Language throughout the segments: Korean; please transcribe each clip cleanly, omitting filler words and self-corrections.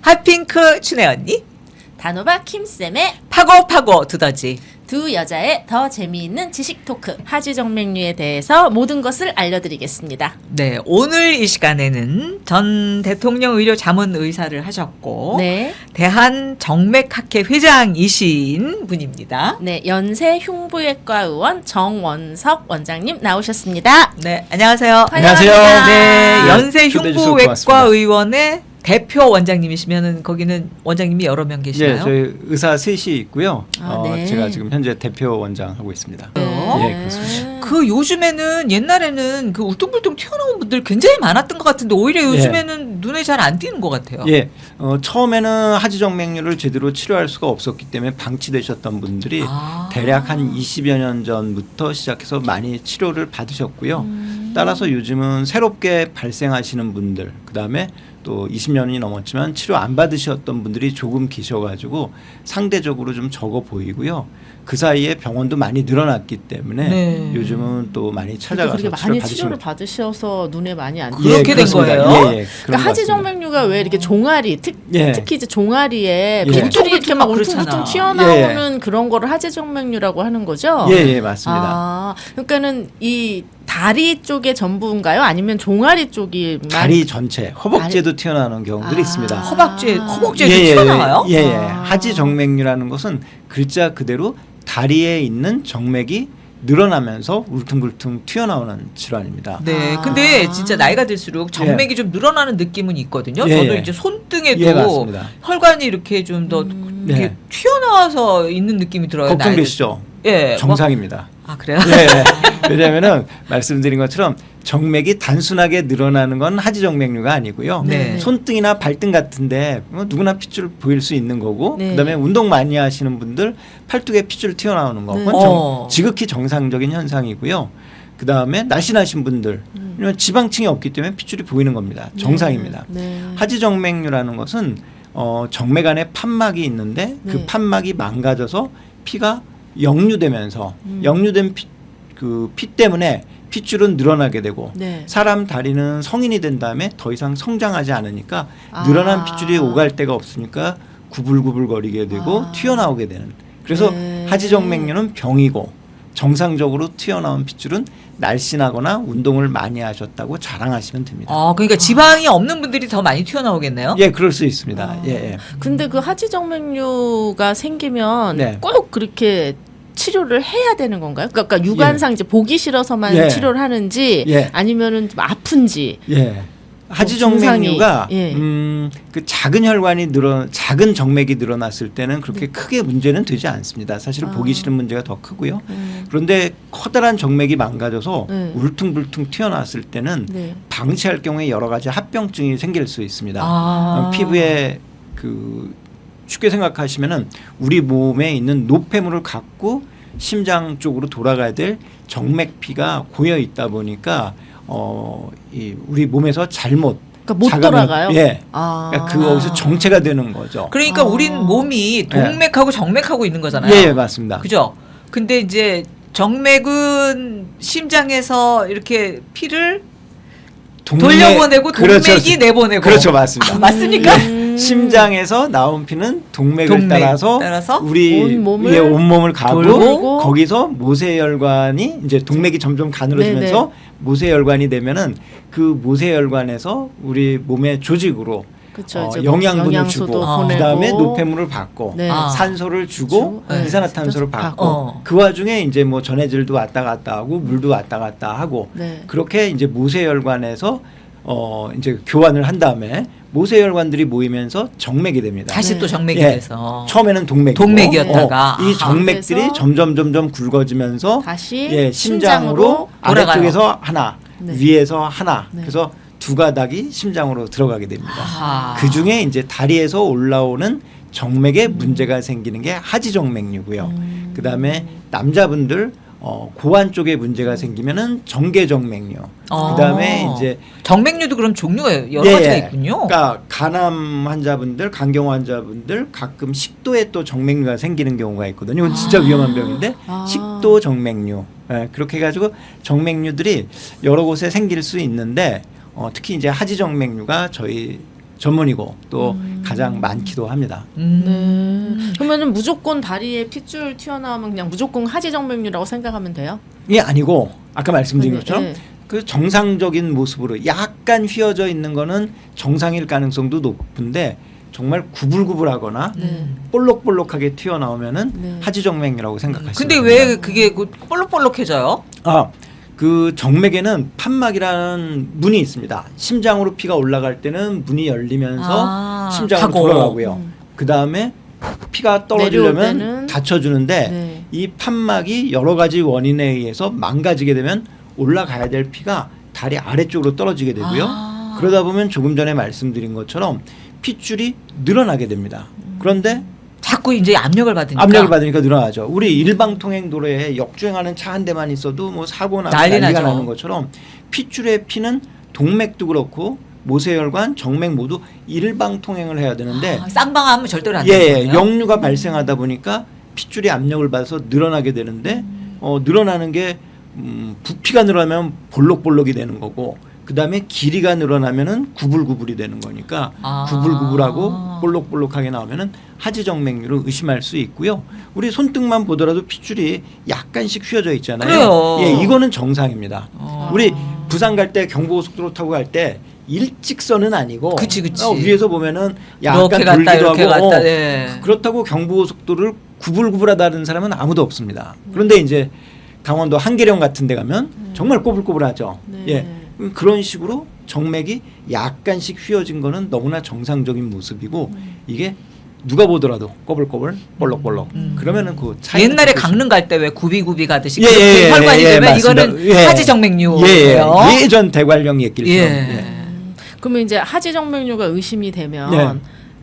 핫핑크 춘혜 언니, 단호박 킴쌤의 파고 두더지. 두 여자의 더 재미있는 지식 토크 하지정맥류에 대해서 모든 것을 알려드리겠습니다. 네, 오늘 이 시간에는 전 대통령 의료 자문 의사를 하셨고 네, 대한정맥학회 회장이신 분입니다. 네 연세 흉부외과 의원 정원석 원장님 나오셨습니다. 네, 안녕하세요. 안녕하세요. 네, 연세 초대해 주셔서 흉부외과 고맙습니다. 의원의 대표 원장님이시면은 거기는 원장님이 여러 명 계시나요? 예, 저희 의사 셋이 있고요. 네. 제가 지금 현재 대표 원장 하고 있습니다. 네. 예, 그렇습니다. 그 요즘에는 옛날에는 그 울퉁불퉁 튀어나온 분들 굉장히 많았던 것 같은데 오히려 요즘에는 눈에 잘 안 띄는 것 같아요. 예, 처음에는 하지정맥류를 제대로 치료할 수가 없었기 때문에 방치되셨던 분들이 대략 한 20여 년 전부터 시작해서 많이 치료를 받으셨고요. 따라서 요즘은 새롭게 발생하시는 분들, 그 다음에 또 20년이 넘었지만 치료 안 받으셨던 분들이 조금 계셔가지고 상대적으로 좀 적어 보이고요. 그 사이에 병원도 많이 늘어났기 때문에 네. 요즘은 또 많이 그렇게 찾아가서 많이 치료를 치료를 받으시면 받으셔서 눈에 많이 안 그렇게 된 그렇습니다. 거예요? 예, 예, 그런 그러니까 것 같습니다. 하지정맥류가 왜 이렇게 종아리 예. 특히 이제 종아리에 예. 핏줄이 이렇게 막 그렇잖아. 울퉁불퉁 튀어나오는 그런 거를 하지정맥류라고 하는 거죠? 예, 예, 맞습니다. 아, 그러니까는 이 다리 쪽에 전부인가요? 아니면 종아리 쪽이 다리 전체, 허벅지에도 튀어나오는 경우들이 있습니다. 허벅지에도 예, 튀어나와요? 예, 예. 아. 하지정맥류라는 것은 글자 그대로 다리에 있는 정맥이 늘어나면서 울퉁불퉁 튀어나오는 질환입니다. 네, 아. 근데 진짜 나이가 들수록 정맥이 좀 늘어나는 느낌은 있거든요. 예, 저도 예. 이제 손등에도 예, 맞습니다. 혈관이 이렇게 좀 더 이렇게 네. 튀어나와서 있는 느낌이 들어요. 걱정되시죠? 예, 정상입니다. 아 그래요? 예. 왜냐하면은 말씀드린 것처럼 정맥이 단순하게 늘어나는 건 하지정맥류가 아니고요. 네. 손등이나 발등 같은데 뭐 누구나 핏줄 보일 수 있는 거고, 네. 그다음에 운동 많이 하시는 분들 팔뚝에 핏줄 튀어나오는 거, 네. 그건 지극히 정상적인 현상이고요. 그다음에 날씬하신 분들, 왜냐면 지방층이 없기 때문에 핏줄이 보이는 겁니다. 정상입니다. 네. 하지정맥류라는 것은 정맥 안에 판막이 있는데 그 네. 판막이 망가져서 피가 역류되면서 역류된 피 때문에 핏줄은 늘어나게 되고 네. 사람 다리는 성인이 된 다음에 더 이상 성장하지 않으니까 아. 늘어난 핏줄이 오갈 데가 없으니까 구불구불거리게 되고 튀어나오게 되는. 그래서 네. 하지정맥류는 병이고 정상적으로 튀어나온 핏줄은 날씬하거나 운동을 많이 하셨다고 자랑하시면 됩니다. 그러니까 지방이 없는 분들이 더 많이 튀어나오겠네요. 예, 그럴 수 있습니다. 예, 예. 근데 그 하지정맥류가 생기면 네. 꼭 그렇게 치료를 해야 되는 건가요? 그러니까 유관상 이제 보기 싫어서만 예. 치료를 하는지 예. 아니면은 좀 아픈지. 예. 하지정맥류가 증상이, 예. 그 작은 혈관이 작은 정맥이 늘어났을 때는 그렇게 크게 문제는 되지 않습니다. 사실은 보기 싫은 문제가 더 크고요. 그런데 커다란 정맥이 망가져서 네. 울퉁불퉁 튀어나왔을 때는 네. 방치할 경우에 여러 가지 합병증이 생길 수 있습니다. 피부에 쉽게 생각하시면은 우리 몸에 있는 노폐물을 갖고 심장 쪽으로 돌아가야 될 정맥피가 고여 있다 보니까 우리 몸에서 잘못 그러니까 못 자가면- 돌아가요? 예. 아. 그러니까 거기서 정체가 되는 거죠. 그러니까 우린 몸이 동맥하고 정맥하고 있는 거잖아요. 예, 맞습니다. 그죠? 근데 이제 정맥은 심장에서 이렇게 피를 돌려보내고 동맥이 내보내고. 그렇죠, 맞습니다. 맞습니까? 심장에서 나온 피는 동맥을 따라서 우리 온몸을 가고 돌고 거기서 모세혈관이 이제 동맥이 점점 가늘어지면서 모세혈관이 되면은 그 모세혈관에서 우리 몸의 조직으로 그쵸, 이제 영양분을 영양소도 주고 보내고. 그다음에 노폐물을 받고 네. 산소를 주고 네. 이산화탄소를 받고 받고. 그 와중에 이제 뭐 전해질도 왔다 갔다 하고 물도 왔다 갔다 하고 네. 그렇게 이제 모세혈관에서 이제 교환을 한 다음에 모세혈관들이 모이면서 정맥이 됩니다. 다시 네. 또 정맥이 예. 돼서. 처음에는 동맥이었다가. 이 아하. 정맥들이 그래서 점점 굵어지면서 다시 심장으로 돌아가요. 아래쪽에서 하나, 네. 위에서 하나. 네. 그래서 두 가닥이 심장으로 들어가게 됩니다. 아하. 그 중에 이제 다리에서 올라오는 정맥에 문제가 생기는 게 하지정맥류고요. 그 다음에 남자분들 고환 쪽에 문제가 생기면은 정계정맥류. 그다음에 이제 정맥류도 그럼 종류가 여러 가지가 있군요. 그러니까 간암 환자분들, 간경화 환자분들 가끔 식도에 또 정맥류가 생기는 경우가 있거든요. 이건 진짜 위험한 병인데 식도 정맥류. 예, 그렇게 해가지고 정맥류들이 여러 곳에 생길 수 있는데 특히 이제 하지정맥류가 저희 전문이고 또 가장 많기도 합니다. 네. 그러면은 무조건 다리에 핏줄 튀어나오면 그냥 무조건 하지정맥류라고 생각하면 돼요? 이게 아니고 아까 말씀드린 네, 것처럼 네. 그 정상적인 모습으로 약간 휘어져 있는 거는 정상일 가능성도 높은데 정말 구불구불하거나 네. 볼록볼록하게 튀어나오면은 네. 하지정맥류라고 생각하시면 근데 됩니다. 왜 그게 그 볼록볼록해져요? 그 정맥에는 판막이라는 문이 있습니다. 심장으로 피가 올라갈 때는 문이 열리면서 심장으로 가고. 돌아가고요. 그 다음에 피가 내려올 떨어지려면 때는 닫혀주는데 네. 이 판막이 여러 가지 원인에 의해서 망가지게 되면 올라가야 될 피가 다리 아래쪽으로 떨어지게 되고요. 그러다 보면 조금 전에 말씀드린 것처럼 핏줄이 늘어나게 됩니다. 그런데 자꾸 이제 압력을 받으니까. 압력을 받으니까 늘어나죠. 우리 일방통행 도로에 역주행하는 차 한 대만 있어도 뭐 사고 나고 난리 난리가 나죠. 나는 것처럼 핏줄의 피는 동맥도 그렇고 모세혈관, 정맥 모두 일방통행을 해야 되는데 쌍방하면 절대로 안 예, 되는 거예요. 역류가 발생하다 보니까 핏줄이 압력을 받아서 늘어나게 되는데 늘어나는 게 부피가 늘어나면 볼록볼록이 되는 거고 그 다음에 길이가 늘어나면은 구불구불이 되는 거니까 구불구불하고 볼록볼록하게 나오면은 하지정맥류를 의심할 수 있고요. 우리 손등만 보더라도 핏줄이 약간씩 휘어져 있잖아요. 그래요. 예, 이거는 정상입니다. 우리 부산 갈 때 경부고속도로 타고 갈 때 일직선은 아니고 그치. 위에서 보면은 이렇게 약간 갔다 돌기도 이렇게 하고 갔다. 네. 그렇다고 경부고속도로를 구불구불하다는 사람은 아무도 없습니다. 그런데 이제 강원도 한계령 같은 데 가면 정말 꼬불꼬불하죠. 네. 예. 그런 식으로 정맥이 약간씩 휘어진 거는 너무나 정상적인 모습이고 이게 누가 보더라도 꼬불꼬불 볼록볼록 그러면은 그 차이 옛날에 강릉 갈 때 왜 구비구비 가듯이 예, 그렇게 예, 혈관이 예, 되면 맞습니다. 이거는 예. 하지정맥류예요. 예전 대관령 옛길처럼 예. 그러면 이제 하지정맥류가 의심이 되면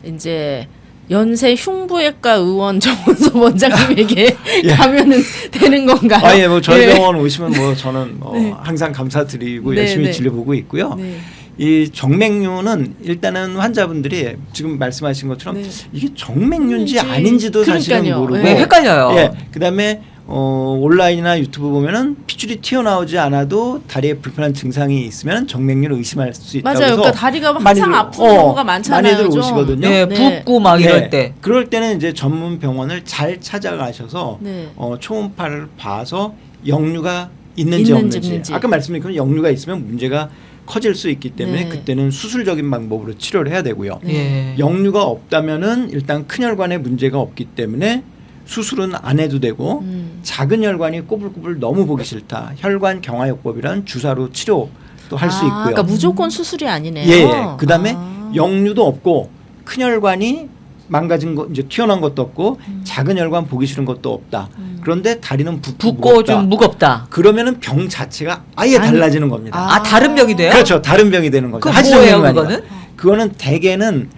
네. 이제 연세 흉부외과 의원 정원섭 원장님에게 예. 가면은 되는 건가요? 예, 뭐 저희 네. 병원 오시면 뭐 저는 뭐 네. 항상 감사드리고 네, 열심히 네. 진료보고 있고요. 네. 이 정맥류는 일단은 환자분들이 지금 말씀하신 것처럼 네. 이게 정맥류인지 뭔지. 아닌지도 사실은 그러니까요. 모르고 왜 헷갈려요? 예, 그다음에 온라인이나 유튜브 보면은 핏줄이 튀어나오지 않아도 다리에 불편한 증상이 있으면 정맥류를 의심할 수 있다고 맞아요. 해서 그러니까 다리가 항상 많이들, 아픈 경우가 많잖아요. 많이들 좀. 오시거든요. 네, 네. 붓고 막 이럴 네. 때. 그럴 때는 이제 전문 병원을 잘 찾아가셔서 네. 초음파를 봐서 역류가 있는지 없는지. 아까 말씀드린 것처럼 역류가 있으면 문제가 커질 수 있기 때문에 네. 그때는 수술적인 방법으로 치료를 해야 되고요. 예. 역류가 없다면은 일단 큰 혈관에 문제가 없기 때문에 수술은 안 해도 되고 작은 혈관이 꼬불꼬불 너무 보기 싫다. 혈관 경화요법이라는 주사로 치료도 할 수 있고요. 그러니까 무조건 수술이 아니네요. 예. 그다음에 역류도 없고 큰 혈관이 망가진 거 이제 튀어나온 것도 없고 작은 혈관 보기 싫은 것도 없다. 그런데 다리는 붓고 무겁다. 좀 무겁다. 그러면은 병 자체가 아예 달라지는 겁니다. 다른 병이 돼요? 그렇죠. 다른 병이 되는 거죠. 그거 하지정맥 뭐예요, 아니라. 그거는? 그거는 대개는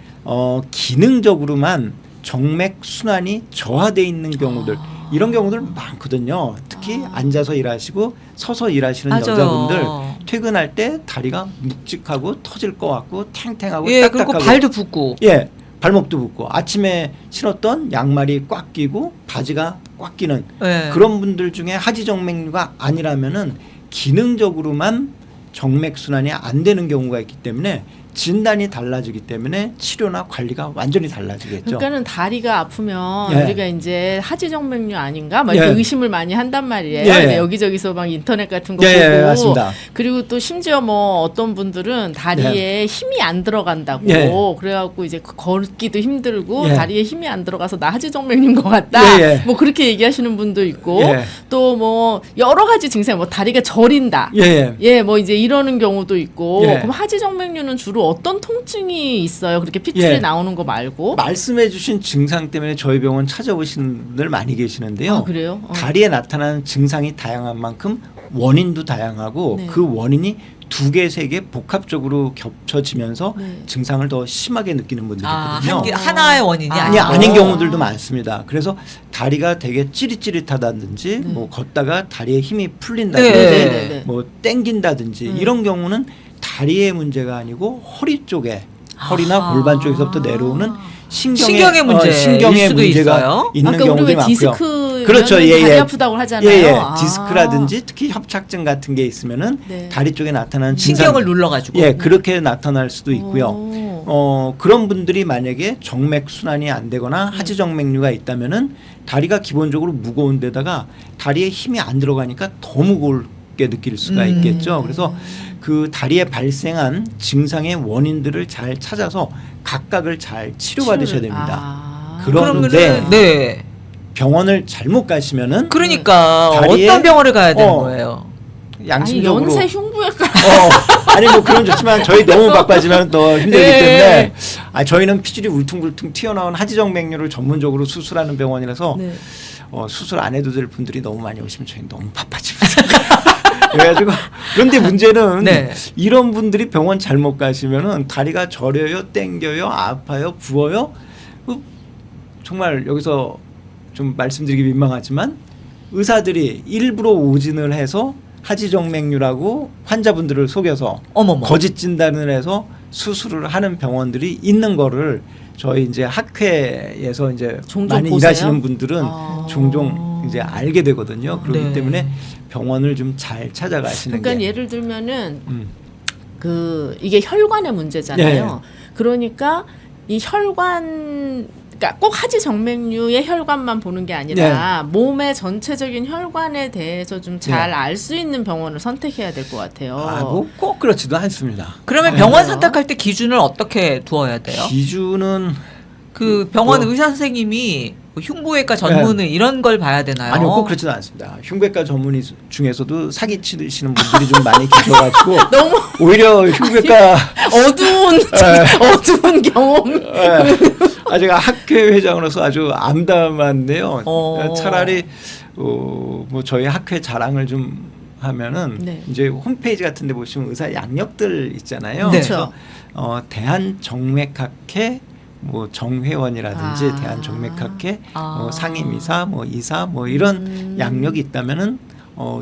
기능적으로만 정맥 순환이 저하돼 있는 경우들 이런 경우들 많거든요. 특히 앉아서 일하시고 서서 일하시는 맞아요. 여자분들 퇴근할 때 다리가 묵직하고 터질 것 같고 탱탱하고 예, 딱딱하고 그리고 발도 붓고. 예, 발목도 붓고 아침에 신었던 양말이 꽉 끼고 바지가 꽉 끼는 예. 그런 분들 중에 하지정맥류가 아니라면은 기능적으로만 정맥 순환이 안 되는 경우가 있기 때문에 진단이 달라지기 때문에 치료나 관리가 완전히 달라지겠죠. 그러니까는 다리가 아프면 예. 우리가 이제 하지정맥류 아닌가 막 이렇게 예. 의심을 많이 한단 말이에요. 예. 근데 여기저기서 막 인터넷 같은 거 예, 보고 맞습니다. 그리고 또 심지어 뭐 어떤 분들은 다리에 힘이 안 들어간다고 예. 그래갖고 이제 걷기도 힘들고 예. 다리에 힘이 안 들어가서 나 하지정맥류인 것 같다. 예, 예. 뭐 그렇게 얘기하시는 분도 있고 예. 또 뭐 여러 가지 증상, 뭐 다리가 저린다. 예. 예, 뭐 이제 이러는 경우도 있고. 예. 그럼 하지정맥류는 주로 어떤 통증이 있어요? 그렇게 핏줄이 예. 나오는 거 말고? 말씀해주신 증상 때문에 저희 병원 찾아오시는 분들 많이 계시는데요. 아, 그래요? 다리에 나타나는 증상이 다양한 만큼 원인도 다양하고 네. 그 원인이 두 개, 세 개 복합적으로 겹쳐지면서 네. 증상을 더 심하게 느끼는 분들이 있거든요. 하나의 원인이 아니 아니고. 아닌 경우들도 많습니다. 그래서 다리가 되게 찌릿찌릿하다든지 뭐 걷다가 다리에 힘이 풀린다든지 네. 뭐 땡긴다든지 이런 경우는 다리의 문제가 아니고 허리 쪽에 허리나 골반 쪽에서부터 내려오는 신경의 문제일 신경의 수도 문제가 있어요? 있는 아까 우리 경우들이 왜 많고요. 디스크 그렇죠. 다리 예, 예. 아프다고 하잖아요. 예, 예. 아. 디스크라든지 특히 협착증 같은 게 있으면은 네. 다리 쪽에 나타나는 신경을 증상, 눌러가지고. 예, 그렇게 나타날 수도 있고요. 그런 분들이 만약에 정맥 순환이 안 되거나 하지정맥류가 있다면은 다리가 기본적으로 무거운 데다가 다리에 힘이 안 들어가니까 더 무겁게 느낄 수가 있겠죠. 그래서 그 다리에 발생한 증상의 원인들을 잘 찾아서 각각을 잘 치료받으셔야 됩니다. 그런데 그러면은 네. 병원을 잘못 가시면은 그러니까 다리에- 어떤 병원을 가야 되는 거예요? 아니 양심적으로 연세 흉부외과 아니 뭐 그런 좋지만 저희 너무 바빠지면 더 힘들기 네. 때문에 저희는 피줄이 울퉁불퉁 튀어나온 하지정맥류를 전문적으로 수술하는 병원이라서 네. 수술 안 해도 될 분들이 너무 많이 오시면 저희 너무 바빠집니다. 그래가지고 그런데 문제는 네. 이런 분들이 병원 잘못 가시면은 다리가 저려요, 땡겨요, 아파요, 부어요. 정말 여기서 좀 말씀드리기 민망하지만 의사들이 일부러 오진을 해서 하지정맥류라고 환자분들을 속여서 어머머. 거짓 진단을 해서 수술을 하는 병원들이 있는 거를 저희 이제 학회에서 이제 종종 많이 보세요? 일하시는 분들은 종종 이제 알게 되거든요. 그렇기 네. 때문에 병원을 좀 잘 찾아가시는 그러니까 게 예를 들면은 음. 그 이게 혈관의 문제잖아요. 네. 그러니까 이 혈관 그러니까 꼭 하지정맥류의 혈관만 보는 게 아니라 몸의 전체적인 혈관에 대해서 좀 잘 네. 알 수 있는 병원을 선택해야 될 것 같아요. 뭐 꼭 그렇지도 않습니다. 그러면 병원 선택할 때 기준을 어떻게 두어야 돼요? 기준은 그 병원 뭐- 의사 선생님이 흉부외과 전문의 이런 걸 봐야 되나요? 아니요, 꼭 그렇지는 않습니다. 흉부외과 전문의 중에서도 사기 치시는 분들이 좀 많이 계셔가지고 너무 오히려 흉부외과 어두운 경험. 제가 학회 회장으로서 아주 암담한데요. 어. 차라리 뭐 저희 학회 자랑을 좀 하면은 네. 이제 홈페이지 같은데 보시면 의사 양력들 있잖아요. 네. 그래서 대한정맥학회 뭐 정회원이라든지 아. 대한정맥학회 아. 상임이사 뭐 이사 뭐 이런 양력이 있다면은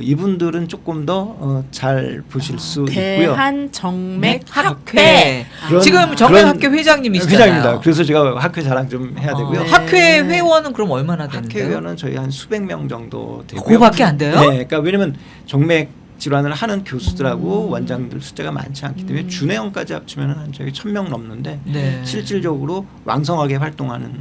이분들은 조금 더 잘 보실 수 있고요. 대한정맥학회. 그런- 지금 정맥학회 회장님이시잖아요. 회장입니다. 그래서 제가 학회 자랑 좀 해야 되고요. 네. 학회 회원은 그럼 얼마나 되는데요? 학회의원은 저희 한 수백 명 정도 되고요. 그거밖에 안 돼요? 네, 그러니까 왜냐면 정맥 질환을 하는 교수들하고 원장들 숫자가 많지 않기 때문에 준회원까지 합치면 한 저희 1,000명 넘는데 네. 실질적으로 왕성하게 활동하는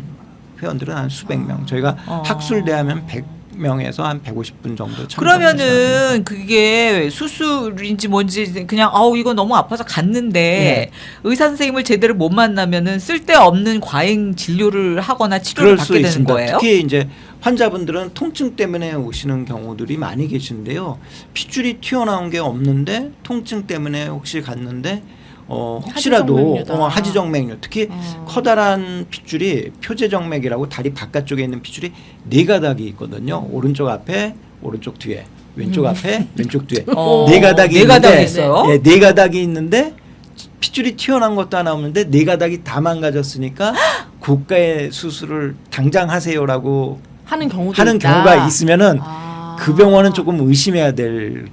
회원들은 한 수백 명. 저희가 어. 학술대하면 100명에서 한 150분 정도 참석하시는 그러면은 그게 수술인지 뭔지 그냥 이거 너무 아파서 갔는데 네. 의사 선생님을 제대로 못 만나면은 쓸데없는 과잉 진료를 하거나 치료를 그럴 수 받게 되는 있습니다. 거예요? 특히 이제 환자분들은 통증 때문에 오시는 경우들이 많이 계신데요. 핏줄이 튀어나온 게 없는데 통증 때문에 혹시 갔는데 혹시라도 하지정맥류다. 하지정맥류 특히 커다란 핏줄이 표제정맥이라고 다리 바깥쪽에 있는 핏줄이 4가닥이 있거든요. 오른쪽 앞에 오른쪽 뒤에 왼쪽 앞에 왼쪽 뒤에 어, 4가닥이 네 있는데 가닥이 있어요? 예, 4가닥이 있는데 핏줄이 튀어나온 것도 하나 없는데 4가닥이 다 망가졌으니까 고가의 수술을 당장 하세요라고 하는 경우도 하는 있다. 경우가 있으면은 아. 그 병원은 조금 의심해야 될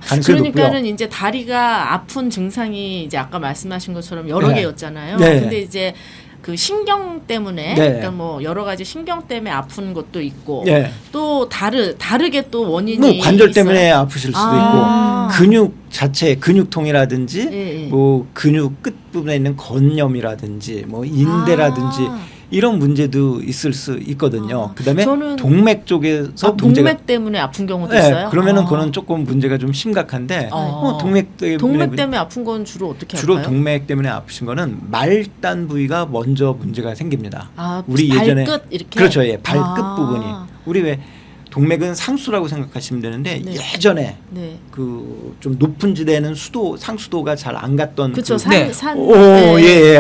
가능성이 그러니까는 높고요. 이제 다리가 아픈 증상이 이제 아까 말씀하신 것처럼 여러 네. 개였잖아요. 네. 근데 이제 그 신경 때문에 네. 그러니까 뭐 여러 가지 신경 때문에 아픈 것도 있고 예. 또 다르게 또 원인이 뭐 관절 있어요. 때문에 아프실 수도 아. 있고 근육 자체 근육통이라든지 예, 예. 뭐 근육 끝 부분에 있는 건염이라든지 뭐 인대라든지 이런 문제도 있을 수 있거든요. 그다음에 저는 동맥 쪽에서 문제가 동맥 때문에 아픈 경우도 네, 있어요. 그러면은 그거는 조금 문제가 좀 심각한데 동맥 때문에 동맥 때문에 아픈 건 주로 어떻게 주로 할까요? 동맥 때문에 아프신 거는 말단 부위가 먼저 문제가 생깁니다. 우리 예전에 발끝 이렇게 그렇죠, 예, 발끝 아. 부분이 우리 왜 동맥은 상수라고 생각하시면 되는데 네. 예전에 네. 그 좀 높은 지대에는 상수도가 잘 안 갔던 그렇죠. 네.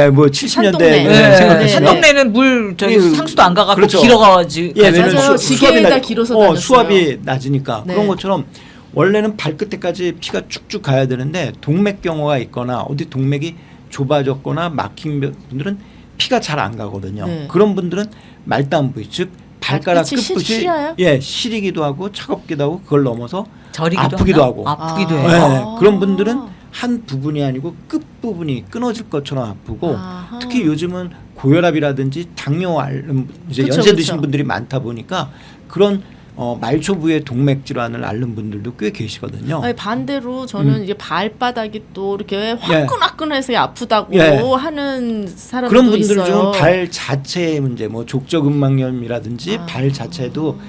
뭐 70년대 산동네. 네. 생각하시면 산동네는 물 저기 그- 상수도 안 가갖고 그렇죠. 길어가지고 예, 왜냐면 맞아요. 지게에다 수압이 길어서 다녔어요. 수압이 낮으니까 네. 그런 것처럼 원래는 발끝에까지 피가 쭉쭉 가야 되는데 동맥 경화가 있거나 어디 동맥이 좁아졌거나 막힌 분들은 피가 잘 안 가거든요. 네. 그런 분들은 말단 부위 즉 발가락 발끝이 끝부분이 시려요? 예 시리기도 하고 차갑기도 하고 그걸 넘어서 저리기도 아프기도 하나? 하고. 아프기도 아. 해요. 네, 아. 그런 분들은 한 부분이 아니고 끝 부분이 끊어질 것처럼 아프고 아하. 특히 요즘은 고혈압이라든지 당뇨 앓는 이제 그쵸, 연세 드신 그쵸. 분들이 많다 보니까 그런 말초부의 동맥 질환을 앓는 분들도 꽤 계시거든요. 아니, 반대로 저는 이제 발바닥이 또 이렇게 화끈화끈해서 아프다고 예. 하는 사람도 그런 분들 있어요. 중은 발 자체의 문제, 뭐 족저근막염이라든지 발 자체도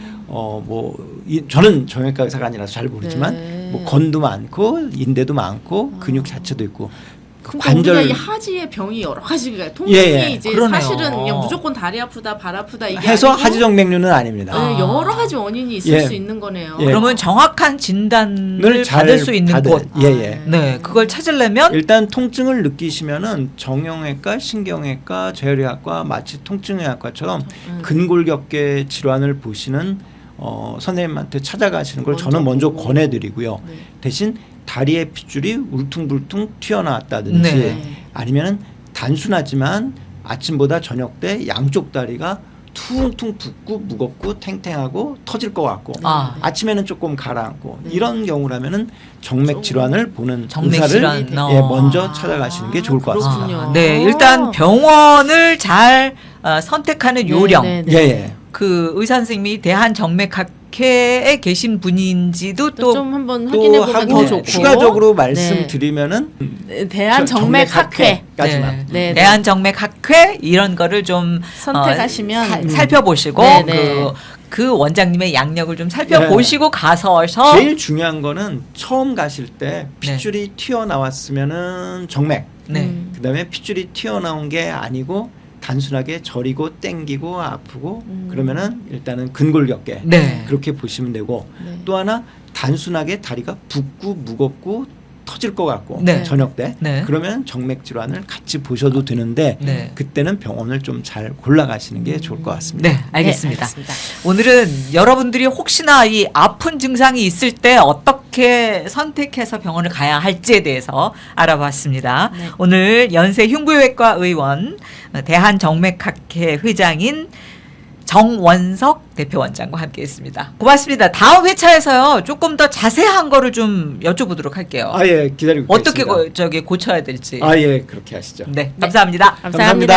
저는 정형외과 의사가 아니라서 잘 모르지만 네. 뭐 건도 많고 인대도 많고 근육 자체도 있고 그 그러니까 우리가 이 하지의 병이 여러 가지가 통증이 예. 이제 그러네요. 사실은 그냥 무조건 다리 아프다 발 아프다 이게 해서 아니고 하지정맥류는 아닙니다. 네, 여러 가지 원인이 있을 예. 수 있는 거네요. 예. 그러면 정확한 진단을 잘 받을 수 있는 받은- 곳. 예. 네, 그걸 찾으려면 일단 통증을 느끼시면은 정형외과, 신경외과, 재활의학과, 마치 통증의학과처럼 근골격계 질환을 보시는 선생님한테 찾아가시는 걸 저는 먼저 보고. 권해드리고요. 네. 대신 다리의 핏줄이 울퉁불퉁 튀어나왔다든지 네. 아니면은 단순하지만 아침보다 저녁 때 양쪽 다리가 퉁퉁 붓고 무겁고 탱탱하고 터질 것 같고 아. 아침에는 조금 가라앉고 네. 이런 경우라면은 정맥 질환을 보는 정맥 의사를 질환. 예, 먼저 찾아가시는 게 좋을 것 같습니다. 그렇군요. 네, 일단 병원을 잘 선택하는 요령. 네, 네, 예, 네. 예. 그 의사 선생님이 대한정맥학회에 계신 분인지도 또 좀 한번 또 확인해 보면 하고 더 좋고 추가적으로 말씀드리면은 대한정맥학회 까지만. 네, 네. 대한정맥학회 이런 거를 좀 선택하시면 살펴보시고 네, 네. 그 원장님의 양력을 좀 살펴보시고 가서서 제일 중요한 거는 처음 가실 때 핏줄이 튀어나왔으면은 정맥. 네. 그다음에 핏줄이 튀어나온 게 아니고 단순하게 저리고 땡기고 아프고 그러면은 일단은 근골격계 네. 그렇게 보시면 되고 네. 또 하나 단순하게 다리가 붓고 무겁고 터질 것 같고 네. 저녁 때 네. 그러면 정맥 질환을 같이 보셔도 되는데 네. 그때는 병원을 좀 잘 골라가시는 게 좋을 것 같습니다. 네, 알겠습니다. 네, 알겠습니다. 오늘은 여러분들이 혹시나 이 아픈 증상이 있을 때 어떻게 선택해서 병원을 가야 할지에 대해서 알아봤습니다. 네. 오늘 연세 흉부외과 의원 대한정맥학회 회장인 정원석 대표원장과 함께했습니다. 고맙습니다. 다음 회차에서요 조금 더 자세한 거를 좀 여쭤보도록 할게요. 예, 기다리고 어떻게 있겠습니다. 고쳐야 될지. 예, 그렇게 하시죠. 네, 감사합니다. 감사합니다. 감사합니다.